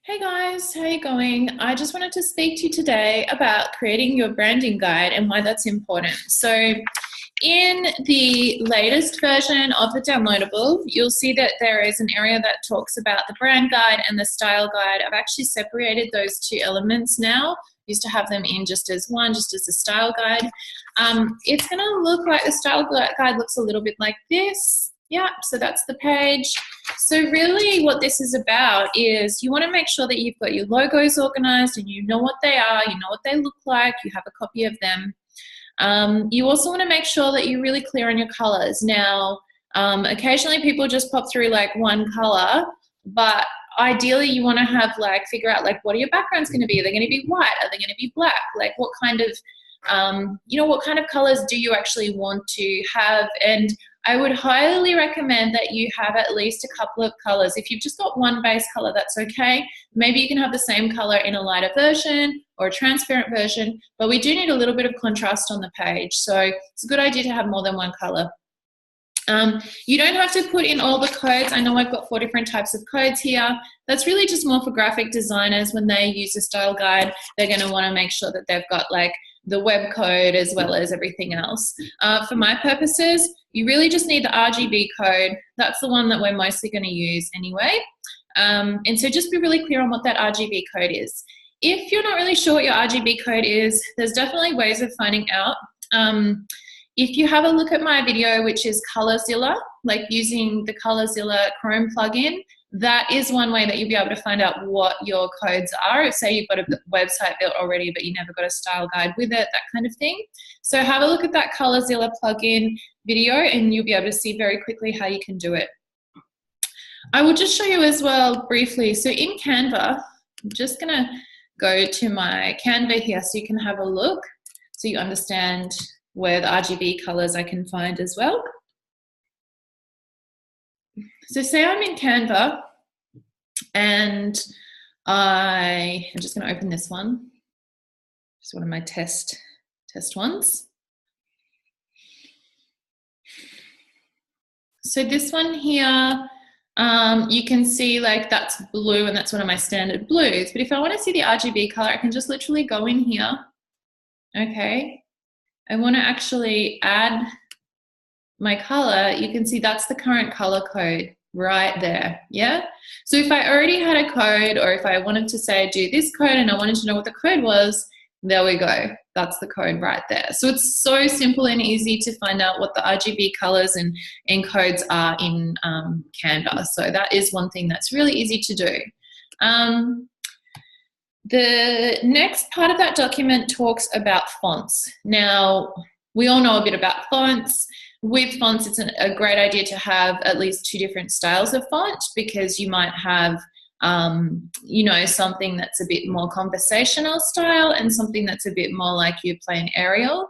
Hey guys, how are you going? I just wanted to speak to you today about creating your branding guide and why that's important. So, in the latest version of the downloadable, you'll see that there is an area that talks about the brand guide and the style guide. I've actually separated those two elements now. Used to have them in just as one, just as a style guide. It's going to look like the style guide looks a little bit like this. Yeah, so that's the page. So really what this is about is you want to make sure that you've got your logos organized and you know what they are, you know what they look like, you have a copy of them. You also want to make sure that you're really clear on your colors. Now, occasionally people just pop through like one color, but ideally you want to have figure out what are your backgrounds going to be? Are they going to be white? Are they going to be black? What kind of, what kind of colors do you actually want to have? And I would highly recommend that you have at least a couple of colors. If you've just got one base color, that's okay. Maybe you can have the same color in a lighter version or a transparent version, but we do need a little bit of contrast on the page. So it's a good idea to have more than one color. You don't have to put in all the codes. I know I've got 4 different types of codes here. That's really just more for graphic designers. When they use a style guide, they're going to want to make sure that they've got the web code as well as everything else. For my purposes, you really just need the RGB code. That's the one that we're mostly going to use anyway. And so just be really clear on what that RGB code is. If you're not really sure what your RGB code is, there's definitely ways of finding out. If you have a look at my video, which is Colorzilla, using the Colorzilla Chrome plugin, that is one way that you'll be able to find out what your codes are. Say you've got a website built already, but you never got a style guide with it, that kind of thing. So have a look at that Colorzilla plugin video and you'll be able to see very quickly how you can do it. I will just show you as well briefly. So in Canva, I'm just gonna go to my Canva here so you can have a look so you understand where the RGB colors I can find as well. So say I'm in Canva and I'm just going to open this one. Just one of my test ones. So this one here, you can see that's blue and that's one of my standard blues. But if I want to see the RGB color, I can just literally go in here. Okay. I want to actually add my color. You can see that's the current color code right there. Yeah. So if I already had a code, or if I wanted to say do this code and I wanted to know what the code was, there we go. That's the code right there. So it's so simple and easy to find out what the RGB colors and codes are in Canva. So that is one thing that's really easy to do. The next part of that document talks about fonts. Now, we all know a bit about fonts. With fonts, it's a great idea to have at least 2 different styles of font, because you might have, something that's a bit more conversational style and something that's a bit more like your plain Arial.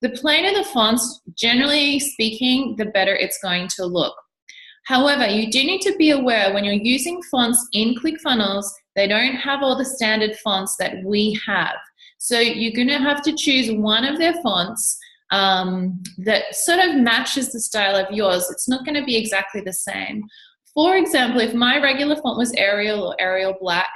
The plainer the fonts, generally speaking, the better it's going to look. However, you do need to be aware when you're using fonts in ClickFunnels, they don't have all the standard fonts that we have. So you're going to have to choose one of their fonts that sort of matches the style of yours. It's not going to be exactly the same. For example, if my regular font was Arial or Arial Black,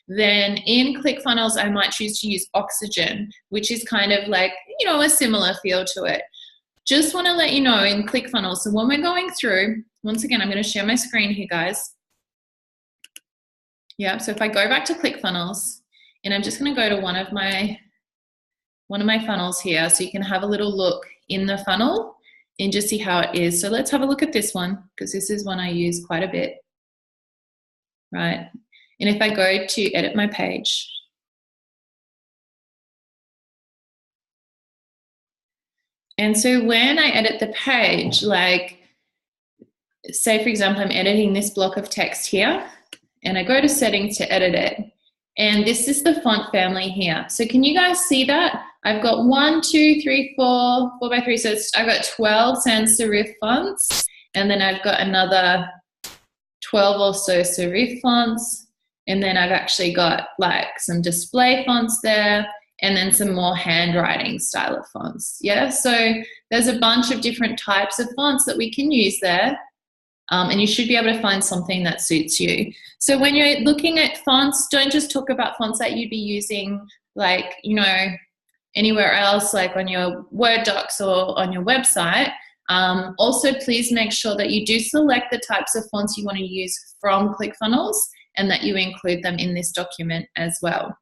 then in ClickFunnels, I might choose to use Oxygen, which is kind of a similar feel to it. Just want to let you know in ClickFunnels, so when we're going through, once again, I'm going to share my screen here, guys. Yeah, so if I go back to ClickFunnels, and I'm just going to go to one of my funnels here, so you can have a little look in the funnel and just see how it is. So let's have a look at this one, because this is one I use quite a bit, right? And if I go to edit my page, and so when I edit the page, say for example, I'm editing this block of text here, and I go to settings to edit it. And this is the font family here. So can you guys see that? I've got 1, 2, 3, 4 by 3. So I've got 12 sans serif fonts. And then I've got another 12 or so serif fonts. And then I've actually got some display fonts there. And then some more handwriting style of fonts. Yeah, so there's a bunch of different types of fonts that we can use there. and you should be able to find something that suits you. So when you're looking at fonts, don't just talk about fonts that you'd be using, like, you know, anywhere else, like on your Word docs or on your website. Also, please make sure that you do select the types of fonts you want to use from ClickFunnels and that you include them in this document as well.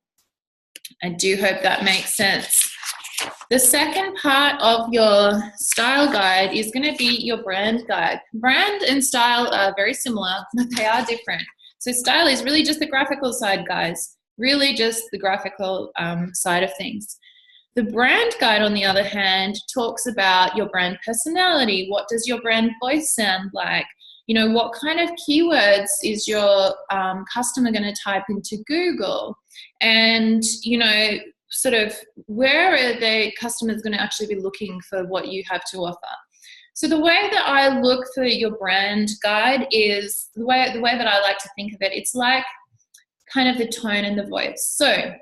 I do hope that makes sense. The second part of your style guide is going to be your brand guide. Brand and style are very similar, but they are different. So style is really just the graphical side, guys, really just the graphical side of things. The brand guide, on the other hand, talks about your brand personality. What does your brand voice sound like? You know, what kind of keywords is your customer going to type into Google? And, you know, sort of where are the customers going to actually be looking for what you have to offer? So the way that I look for your brand guide is the way that I like to think of it. It's like kind of the tone and the voice. So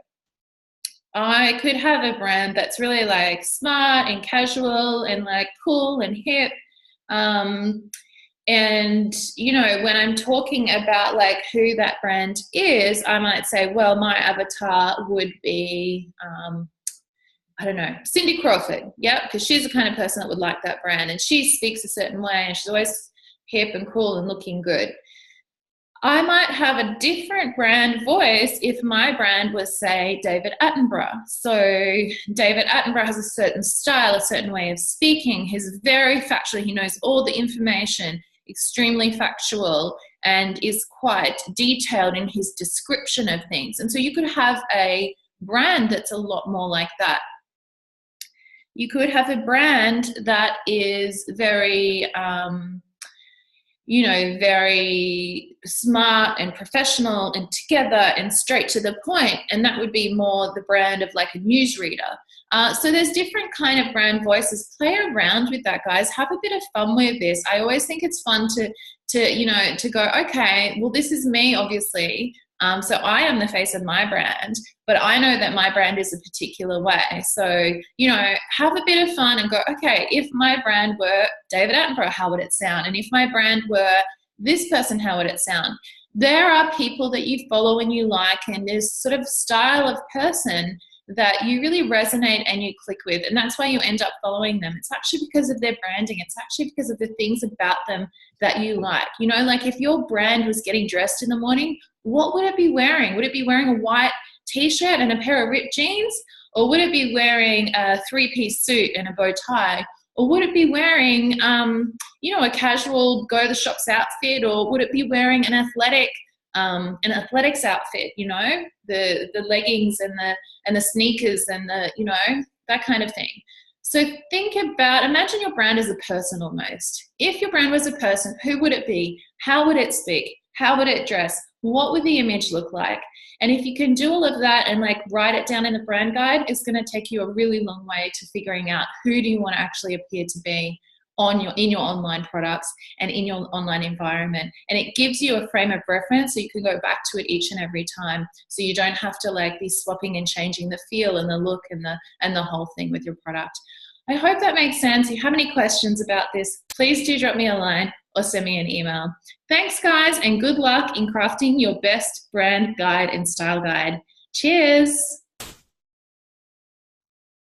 I could have a brand that's really like smart and casual and like cool and hip. And, you know, when I'm talking about like who that brand is, I might say, well, my avatar would be, I don't know, Cindy Crawford. Yeah, because she's the kind of person that would like that brand. And she speaks a certain way and she's always hip and cool and looking good. I might have a different brand voice if my brand was, say, David Attenborough. So David Attenborough has a certain style, a certain way of speaking. He's very factual. He knows all the information, extremely factual, and is quite detailed in his description of things. And so you could have a brand that's a lot more like that. You could have a brand that is very you know, very smart and professional and together and straight to the point. And that would be more the brand of like a newsreader. So there's different kind of brand voices. Play around with that, guys. Have a bit of fun with this. I always think it's fun to you know, to go, okay, well, this is me, obviously. So I am the face of my brand, but I know that my brand is a particular way. So, you know, have a bit of fun and go, okay, if my brand were David Attenborough, how would it sound? And if my brand were this person, how would it sound? There are people that you follow and you like, and there's sort of style of person that you really resonate and you click with. And that's why you end up following them. It's actually because of their branding. It's actually because of the things about them that you like. You know, like if your brand was getting dressed in the morning, what would it be wearing? Would it be wearing a white t-shirt and a pair of ripped jeans? Or would it be wearing a three-piece suit and a bow tie? Or would it be wearing, you know, a casual go-to-the-shops outfit? Or would it be wearing an athletics outfit, you know, the leggings and the sneakers and the, you know, that kind of thing. So think about, imagine your brand as a person almost. If your brand was a person, who would it be? How would it speak? How would it dress? What would the image look like? And if you can do all of that and like write it down in the brand guide, it's going to take you a really long way to figuring out who do you want to actually appear to be in your online products and in your online environment. And it gives you a frame of reference so you can go back to it each and every time. So you don't have to like be swapping and changing the feel and the look and the whole thing with your product. I hope that makes sense. If you have any questions about this, please do drop me a line or send me an email. Thanks, guys, and good luck in crafting your best brand guide and style guide. Cheers.